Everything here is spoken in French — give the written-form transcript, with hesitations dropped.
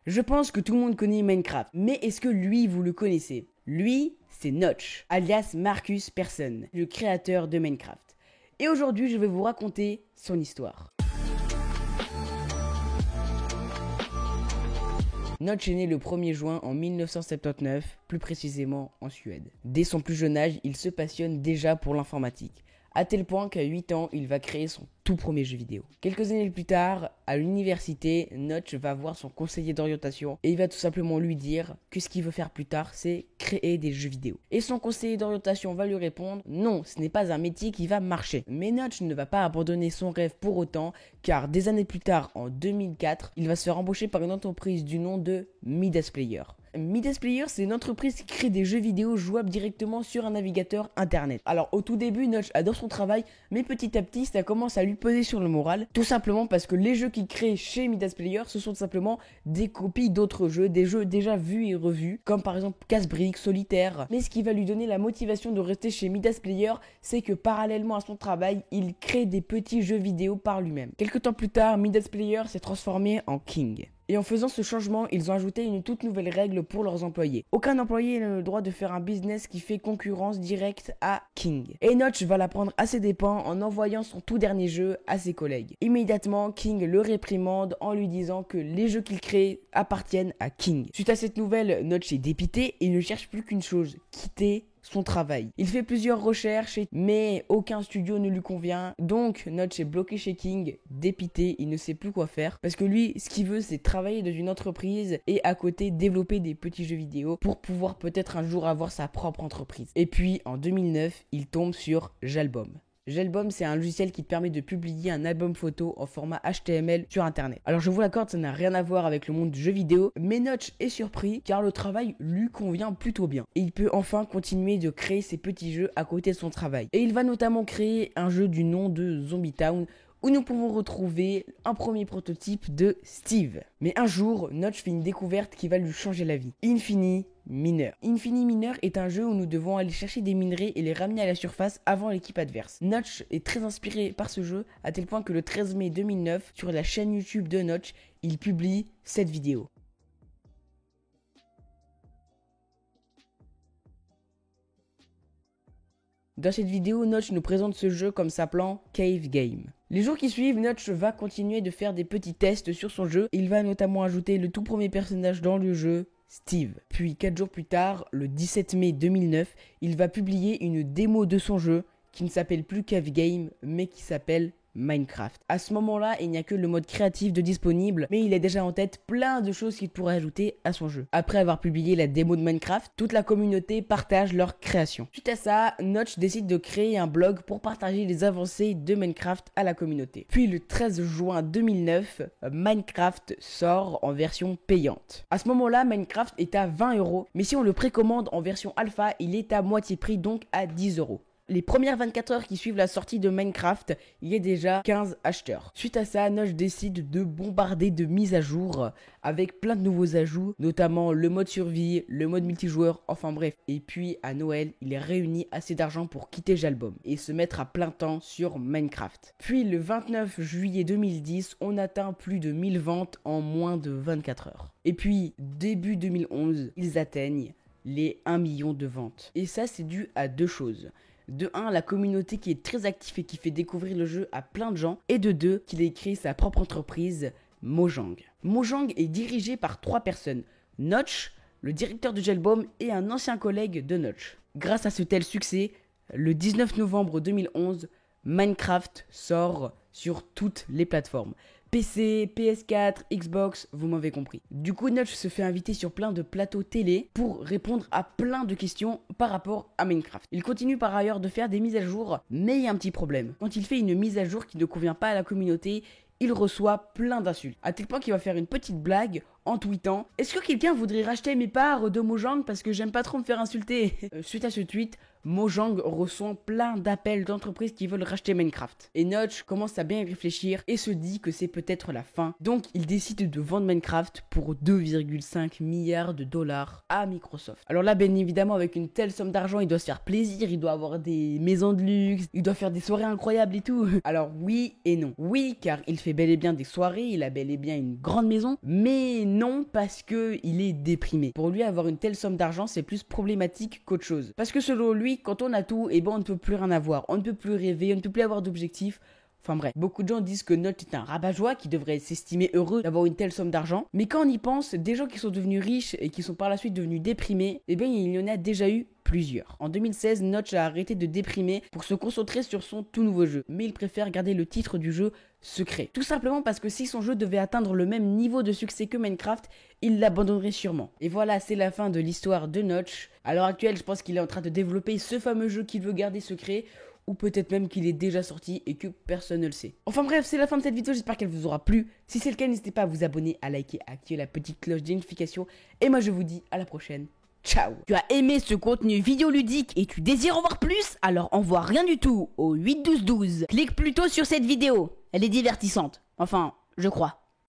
Je pense que tout le monde connaît Minecraft, mais est-ce que lui, vous le connaissez? Lui, c'est Notch, alias Marcus Persson, le créateur de Minecraft. Et aujourd'hui, je vais vous raconter son histoire. Notch est né le 1er juin en 1979, plus précisément en Suède. Dès son plus jeune âge, il se passionne déjà pour l'informatique, à tel point qu'à 8 ans, il va créer son tout premier jeu vidéo. Quelques années plus tard, à l'université, Notch va voir son conseiller d'orientation et il va tout simplement lui dire que ce qu'il veut faire plus tard, c'est créer des jeux vidéo. Et son conseiller d'orientation va lui répondre: non, ce n'est pas un métier qui va marcher. Mais Notch ne va pas abandonner son rêve pour autant, car des années plus tard, en 2004, il va se faire embaucher par une entreprise du nom de Midas Player. Midas Player, c'est une entreprise qui crée des jeux vidéo jouables directement sur un navigateur internet. Alors au tout début, Notch adore son travail, mais petit à petit, ça commence à lui peser sur le moral, tout simplement parce que les jeux qu'il crée chez Midas Player, ce sont tout simplement des copies d'autres jeux, des jeux déjà vus et revus, comme par exemple Casse-Briques, Solitaire. Mais ce qui va lui donner la motivation de rester chez Midas Player, c'est que parallèlement à son travail, il crée des petits jeux vidéo par lui-même. Quelques temps plus tard, Midas Player s'est transformé en King. Et en faisant ce changement, ils ont ajouté une toute nouvelle règle pour leurs employés. Aucun employé n'a le droit de faire un business qui fait concurrence directe à King. Et Notch va la prendre à ses dépens en envoyant son tout dernier jeu à ses collègues. Immédiatement, King le réprimande en lui disant que les jeux qu'il crée appartiennent à King. Suite à cette nouvelle, Notch est dépité et ne cherche plus qu'une chose: quitter son travail. Il fait plusieurs recherches, mais aucun studio ne lui convient. Donc Notch est bloqué chez King, dépité, il ne sait plus quoi faire. Parce que lui, ce qu'il veut, c'est travailler dans une entreprise et à côté développer des petits jeux vidéo pour pouvoir peut-être un jour avoir sa propre entreprise. Et puis en 2009, il tombe sur Jalbum. Jalbum, c'est un logiciel qui te permet de publier un album photo en format HTML sur internet. Alors je vous l'accorde, ça n'a rien à voir avec le monde du jeu vidéo, mais Notch est surpris car le travail lui convient plutôt bien. Et il peut enfin continuer de créer ses petits jeux à côté de son travail. Et il va notamment créer un jeu du nom de Zombie Town, où nous pouvons retrouver un premier prototype de Steve. Mais un jour, Notch fait une découverte qui va lui changer la vie. Infini Miner. Infini Miner est un jeu où nous devons aller chercher des minerais et les ramener à la surface avant l'équipe adverse. Notch est très inspiré par ce jeu, à tel point que le 13 mai 2009, sur la chaîne YouTube de Notch, il publie cette vidéo. Dans cette vidéo, Notch nous présente ce jeu comme s'appelant Cave Game. Les jours qui suivent, Notch va continuer de faire des petits tests sur son jeu. Il va notamment ajouter le tout premier personnage dans le jeu, Steve. Puis 4 jours plus tard, le 17 mai 2009, il va publier une démo de son jeu qui ne s'appelle plus Cave Game, mais qui s'appelle Minecraft. À ce moment-là, il n'y a que le mode créatif de disponible, mais il a déjà en tête plein de choses qu'il pourrait ajouter à son jeu. Après avoir publié la démo de Minecraft, toute la communauté partage leur création. Suite à ça, Notch décide de créer un blog pour partager les avancées de Minecraft à la communauté. Puis le 13 juin 2009, Minecraft sort en version payante. À ce moment-là, Minecraft est à 20 €, mais si on le précommande en version alpha, il est à moitié prix, donc à 10 €. Les premières 24 heures qui suivent la sortie de Minecraft, il y a déjà 15 acheteurs. Suite à ça, Notch décide de bombarder de mises à jour avec plein de nouveaux ajouts, notamment le mode survie, le mode multijoueur, enfin bref. Et puis à Noël, il réunit assez d'argent pour quitter Jalbum et se mettre à plein temps sur Minecraft. Puis le 29 juillet 2010, on atteint plus de 1000 ventes en moins de 24 heures. Et puis début 2011, ils atteignent les 1 million de ventes. Et ça, c'est dû à deux choses. De 1, la communauté qui est très active et qui fait découvrir le jeu à plein de gens. Et de 2, qu'il ait créé sa propre entreprise, Mojang. Mojang est dirigé par 3 personnes. Notch, le directeur de Jalbum et un ancien collègue de Notch. Grâce à ce tel succès, le 19 novembre 2011, Minecraft sort sur toutes les plateformes. PC, PS4, Xbox, vous m'avez compris. Du coup, Notch se fait inviter sur plein de plateaux télé pour répondre à plein de questions par rapport à Minecraft. Il continue par ailleurs de faire des mises à jour, mais il y a un petit problème. Quand il fait une mise à jour qui ne convient pas à la communauté, il reçoit plein d'insultes. À tel point qu'il va faire une petite blague en tweetant: est-ce que quelqu'un voudrait racheter mes parts de Mojang parce que j'aime pas trop me faire insulter? Suite à ce tweet, Mojang reçoit plein d'appels d'entreprises qui veulent racheter Minecraft. Et Notch commence à bien réfléchir et se dit que c'est peut-être la fin. Donc il décide de vendre Minecraft pour 2,5 milliards de dollars à Microsoft. Alors là, bien évidemment, avec une telle somme d'argent, il doit se faire plaisir, il doit avoir des maisons de luxe, il doit faire des soirées incroyables et tout. Alors oui et non. Oui, car il fait bel et bien des soirées, il a bel et bien une grande maison, mais non parce que il est déprimé. Pour lui, avoir une telle somme d'argent, c'est plus problématique qu'autre chose. Parce que selon lui, quand on a tout, eh ben on ne peut plus rien avoir, on ne peut plus rêver, on ne peut plus avoir d'objectifs. Enfin bref, beaucoup de gens disent que Notch est un rabat-joie qui devrait s'estimer heureux d'avoir une telle somme d'argent. Mais quand on y pense, des gens qui sont devenus riches et qui sont par la suite devenus déprimés, eh bien il y en a déjà eu plusieurs. En 2016, Notch a arrêté de déprimer pour se concentrer sur son tout nouveau jeu. Mais il préfère garder le titre du jeu secret. Tout simplement parce que si son jeu devait atteindre le même niveau de succès que Minecraft, il l'abandonnerait sûrement. Et voilà, c'est la fin de l'histoire de Notch. À l'heure actuelle, je pense qu'il est en train de développer ce fameux jeu qu'il veut garder secret. Ou peut-être même qu'il est déjà sorti et que personne ne le sait. Enfin bref, c'est la fin de cette vidéo, j'espère qu'elle vous aura plu. Si c'est le cas, n'hésitez pas à vous abonner, à liker, à activer la petite cloche de notification. Et moi je vous dis à la prochaine. Ciao. Tu as aimé ce contenu vidéoludique et tu désires en voir plus? Alors envoie rien du tout au 8 12 12. Clique plutôt sur cette vidéo, elle est divertissante. Enfin, je crois.